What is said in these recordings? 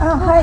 Oh, hi.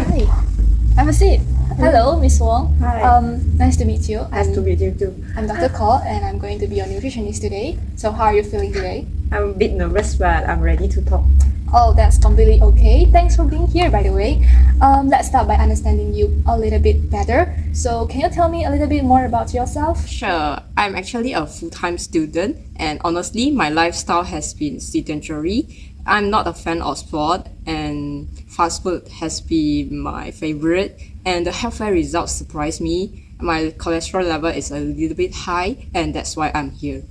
Have a seat. Hello, Miss Wong. Hi. Nice to meet you. Nice to meet you too. I'm Dr. Call and I'm going to be your nutritionist today. So how are you feeling today? I'm a bit nervous, but I'm ready to talk. Oh, that's completely okay. Thanks for being here, by the way. Let's start by understanding you a little bit better. So can you tell me a little bit more about yourself? Sure, I'm actually a full-time student, and honestly, my lifestyle has been sedentary. I'm not a fan of sport, and fast food has been my favorite, and the healthcare results surprise me. My cholesterol level is a little bit high, and that's why I'm here.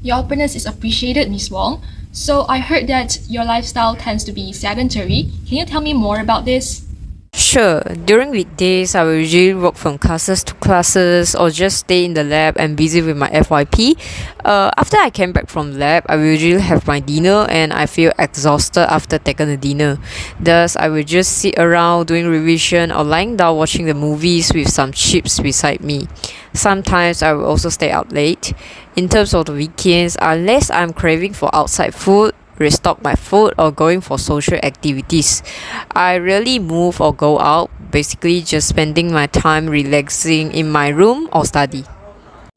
Your openness is appreciated, Miss Wong. So I heard that your lifestyle tends to be sedentary. Can you tell me more about this? Sure, during weekdays, I will usually walk from classes to classes or just stay in the lab and busy with my FYP. After I came back from lab, I will usually have my dinner and I feel exhausted after taking the dinner. Thus, I will just sit around doing revision or lying down watching the movies with some chips beside me. Sometimes I will also stay out late. In terms of the weekends, unless I'm craving for outside food, restock my food or going for social activities. I rarely move or go out, basically just spending my time relaxing in my room or study.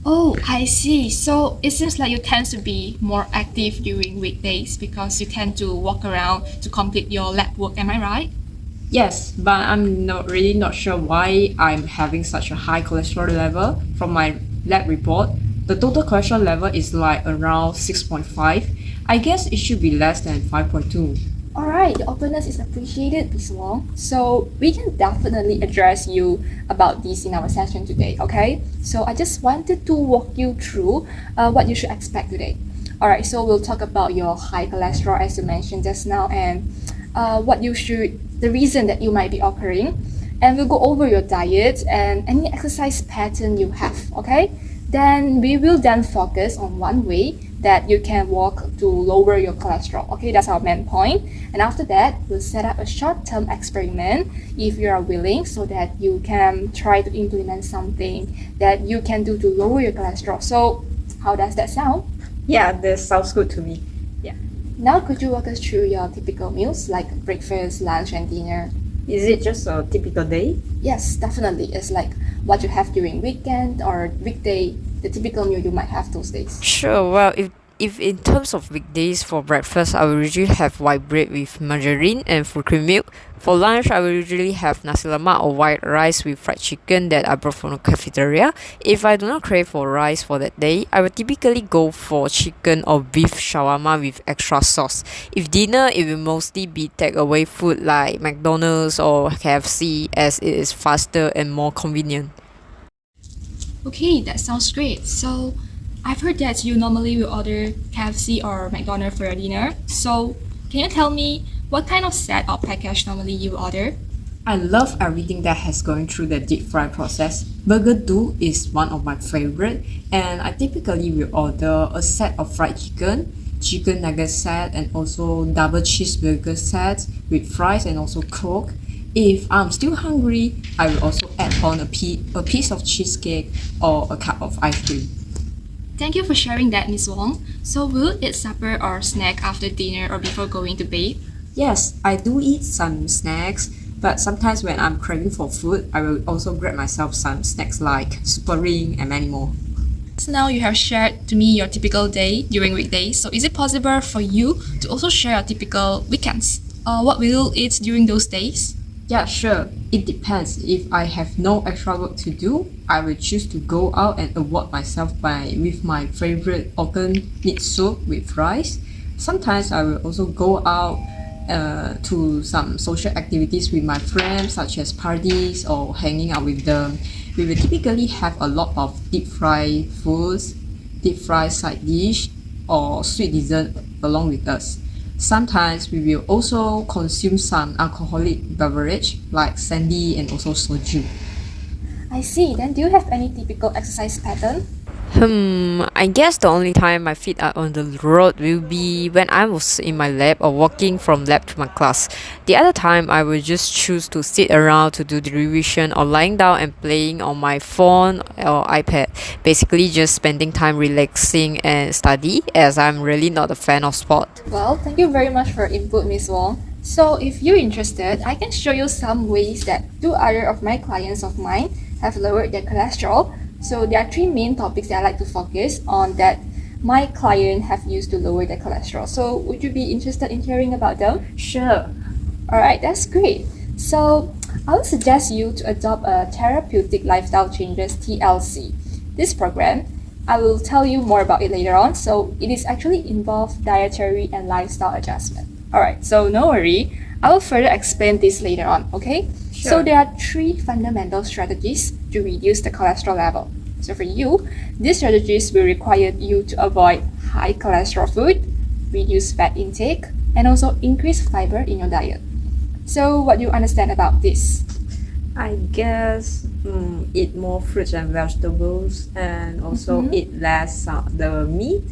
Oh, I see. So it seems like you tend to be more active during weekdays because you tend to walk around to complete your lab work. Am I right? Yes, but I'm not sure why I'm having such a high cholesterol level. From my lab report, the total cholesterol level is like around 6.5. I guess it should be less than 5.2. Alright, your openness is appreciated, Miss Wong. So we can definitely address you about this in our session today, okay? So I just wanted to walk you through what you should expect today. Alright, so we'll talk about your high cholesterol as you mentioned just now and the reason that you might be occurring. And we'll go over your diet and any exercise pattern you have, okay? Then we will then focus on one way that you can walk to lower your cholesterol. Okay, that's our main point. And after that, we'll set up a short-term experiment if you are willing so that you can try to implement something that you can do to lower your cholesterol. So how does that sound? Yeah, this sounds good to me. Now could you walk us through your typical meals like breakfast, lunch and dinner? Is it just a typical day? Yes, definitely. It's like what you have during weekend or weekday, the typical meal you might have those days. Sure, well, if in terms of weekdays for breakfast, I will usually have white bread with margarine and full cream milk. For lunch, I will usually have nasi lemak or white rice with fried chicken that I brought from the cafeteria. If I do not crave for rice for that day, I will typically go for chicken or beef shawarma with extra sauce. If dinner, it will mostly be takeaway food like McDonald's or KFC as it is faster and more convenient. Okay, that sounds great. So I've heard that you normally will order KFC or McDonald's for your dinner. So can you tell me what kind of set or package normally you order? I love everything that has gone through the deep fry process. Burger do is one of my favorite, and I typically will order a set of fried chicken, chicken nugget set, and also double cheeseburger set with fries and also Coke. If I'm still hungry, I will also add on a piece of cheesecake or a cup of ice cream. Thank you for sharing that, Miss Wong. So will you eat supper or snack after dinner or before going to bed? Yes, I do eat some snacks, but sometimes when I'm craving for food, I will also grab myself some snacks like Super Ring and many more. So now you have shared to me your typical day during weekdays. So is it possible for you to also share your typical weekends? What will you eat during those days? Yeah, sure. It depends. If I have no extra work to do, I will choose to go out and reward myself with my favorite organ meat soup with rice. Sometimes I will also go out to some social activities with my friends, such as parties or hanging out with them. We will typically have a lot of deep fried foods, deep fried side dish, or sweet dessert along with us. Sometimes we will also consume some alcoholic beverage like sandy and also soju. I see. Then do you have any typical exercise pattern? I guess the only time my feet are on the road will be when I was in my lab or walking from lab to my class. The other time, I will just choose to sit around to do the revision or lying down and playing on my phone or iPad. Basically, just spending time relaxing and study as I'm really not a fan of sport. Well, thank you very much for your input, Miss Wong. So if you're interested, I can show you some ways that two other of my clients of mine have lowered their cholesterol. So there are three main topics that I like to focus on that my client have used to lower their cholesterol. So would you be interested in hearing about them? Sure. Alright, that's great. So I would suggest you to adopt a therapeutic lifestyle changes TLC. This program, I will tell you more about it later on. So it is actually involved dietary and lifestyle adjustment. Alright, so no worry. I will further explain this later on, okay? Sure. So there are three fundamental strategies to reduce the cholesterol level. So for you, these strategies will require you to avoid high cholesterol food, reduce fat intake, and also increase fiber in your diet. So what do you understand about this? I guess eat more fruits and vegetables and also eat less the meat.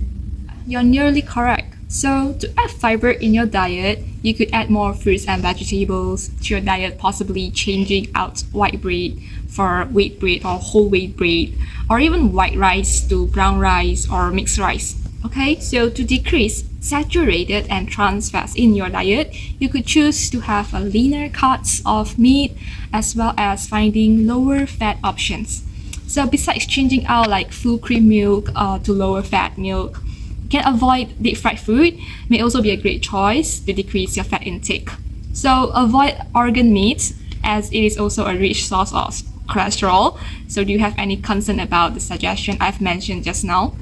You're nearly correct. So to add fiber in your diet, you could add more fruits and vegetables to your diet, possibly changing out white bread for wheat bread or whole wheat bread, or even white rice to brown rice or mixed rice. Okay, so to decrease saturated and trans fats in your diet, you could choose to have a leaner cuts of meat as well as finding lower fat options. So besides changing out like full cream milk to lower fat milk, you can avoid deep fried food may also be a great choice to decrease your fat intake. So avoid organ meat as it is also a rich source of cholesterol. So do you have any concern about the suggestion I've mentioned just now?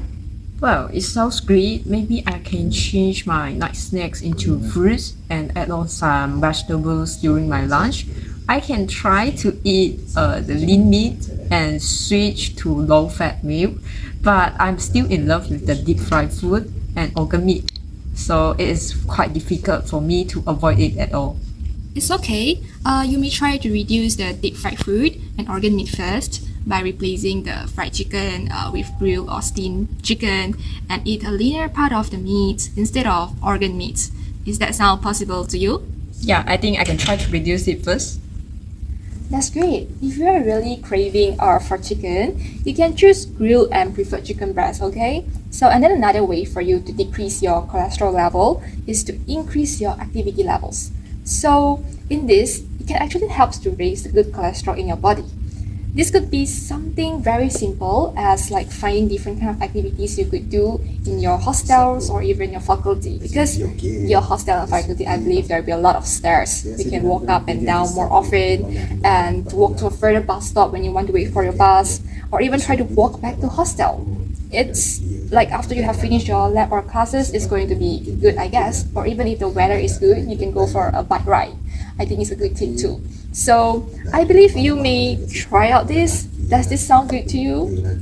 Well, it sounds great. Maybe I can change my night snacks into fruits and add on some vegetables during my lunch. I can try to eat the lean meat and switch to low-fat milk, but I'm still in love with the deep fried food and organ meat. So it is quite difficult for me to avoid it at all. It's okay. You may try to reduce the deep fried food and organ meat first by replacing the fried chicken with grilled or steamed chicken and eat a leaner part of the meat instead of organ meat. Does that sound possible to you? Yeah, I think I can try to reduce it first. That's great. If you are really craving for chicken, you can choose grilled and preferred chicken breast, okay? So, and then another way for you to decrease your cholesterol level is to increase your activity levels. So, in this, it can actually help to raise the good cholesterol in your body. This could be something very simple as like finding different kind of activities you could do in your hostels or even your faculty, because your hostel and faculty, I believe there will be a lot of stairs. You can walk up and down more often and walk to a further bus stop when you want to wait for your bus, or even try to walk back to hostel. It's like after you have finished your lab or classes, it's going to be good, I guess. Or even if the weather is good, you can go for a bike ride. I think it's a good thing too. So I believe you may try out this. Does this sound good to you?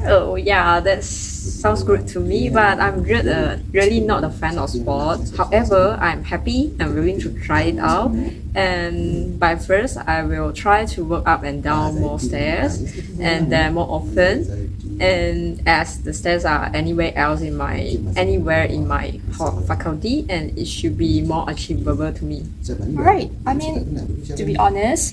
Oh yeah, that sounds good to me, but I'm really not a fan of sports. However, I'm happy and willing to try it out. And by first, I will try to walk up and down more stairs and then more often. And as the stairs are anywhere in my faculty, and it should be more achievable to me. Alright, I mean, to be honest,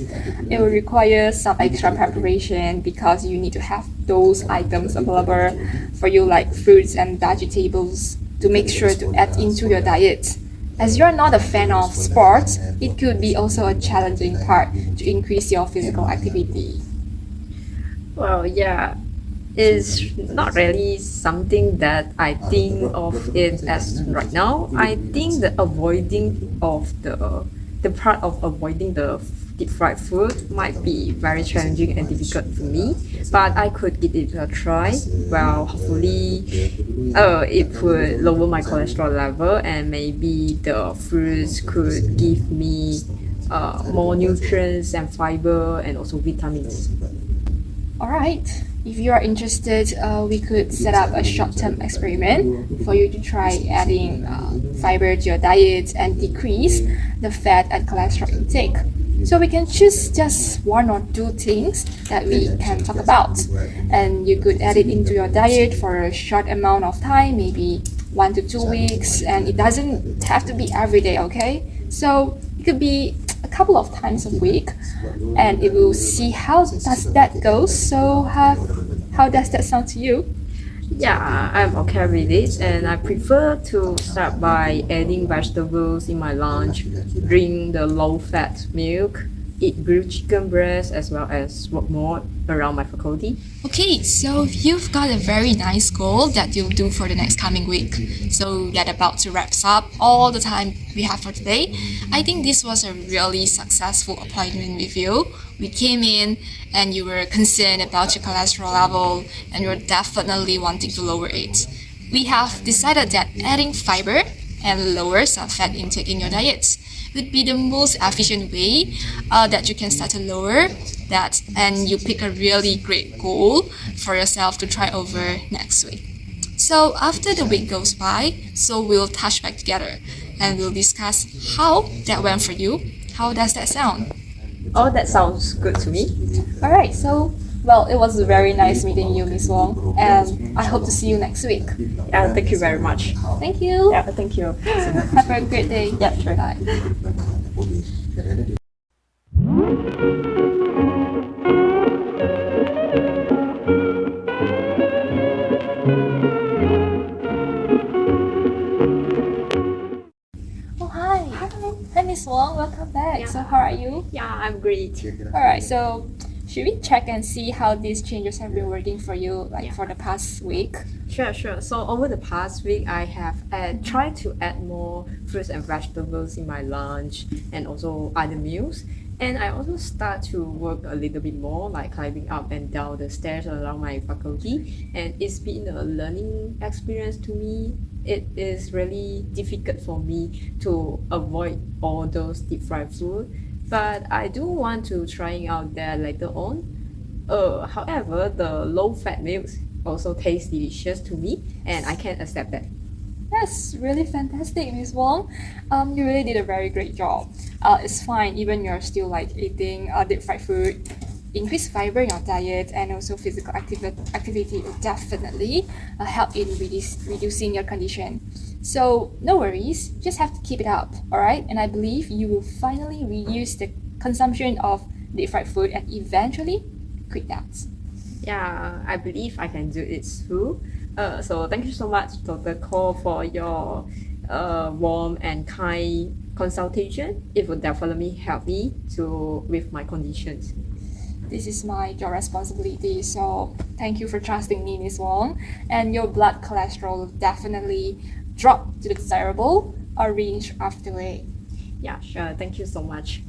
it will require some extra preparation because you need to have those items available for you, like fruits and vegetables, to make sure to add into your diet. As you're not a fan of sports, it could be also a challenging part to increase your physical activity. Well, yeah, it's not really something that I think of it as right now. I think the avoiding of the part of avoiding the deep fried food might be very challenging and difficult for me, but I could give it a try. Well, hopefully, it would lower my cholesterol level, and maybe the fruits could give me more nutrients and fiber and also vitamins. Alright, if you are interested, we could set up a short-term experiment for you to try adding fiber to your diet and decrease the fat and cholesterol intake. So we can choose just one or two things that we can talk about, and you could add it into your diet for a short amount of time, maybe 1 to 2 weeks, and it doesn't have to be every day, okay? So it could be a couple of times a week, and it will see how does that go. So how does that sound to you? Yeah, I'm okay with it, and I prefer to start by adding vegetables in my lunch, drink the low-fat milk, eat grilled chicken breast, as well as work more around my faculty. Okay, so you've got a very nice goal that you'll do for the next coming week. So that about to wraps up all the time we have for today. I think this was a really successful appointment with you. We came in and you were concerned about your cholesterol level and you're definitely wanting to lower it. We have decided that adding fiber and lower fat intake in your diet would be the most efficient way that you can start to lower that, and you pick a really great goal for yourself to try over next week. So after the week goes by, so we'll touch back together and we'll discuss how that went for you. How does that sound? Oh, that sounds good to me. All right, so well, it was very nice meeting you, Miss Wong, and I hope to see you next week. Yeah, thank you very much. Thank you. Yeah, thank you. Have a great day. Yeah, sure. Bye. Oh, hi. Hi, Miss Wong. Welcome back. Yeah. So, how are you? Yeah, I'm great. All right. So, should we check and see how these changes have been working for you, like Yeah. for the past week? Sure. So over the past week, I have tried to add more fruits and vegetables in my lunch and also other meals. And I also start to work a little bit more, like climbing up and down the stairs around my faculty. And it's been a learning experience to me. It is really difficult for me to avoid all those deep fried food, but I do want to trying out that later on. However, the low-fat milks also taste delicious to me, and I can accept that. That's really fantastic, Miss Wong. You really did a very great job. It's fine, even you're still like eating deep fried food. Increase fiber in your diet and also physical activity will definitely help in reducing your condition. So no worries, just have to keep it up, alright? And I believe you will finally reduce the consumption of deep fried food and eventually quit that. Yeah, I believe I can do it too. So thank you so much, Dr. Cole, for your warm and kind consultation. It will definitely help me to with my conditions. This is my job responsibility, so thank you for trusting me, Miss Wong. And your blood cholesterol will definitely drop to the desirable range after the way. Yeah, sure. Thank you so much.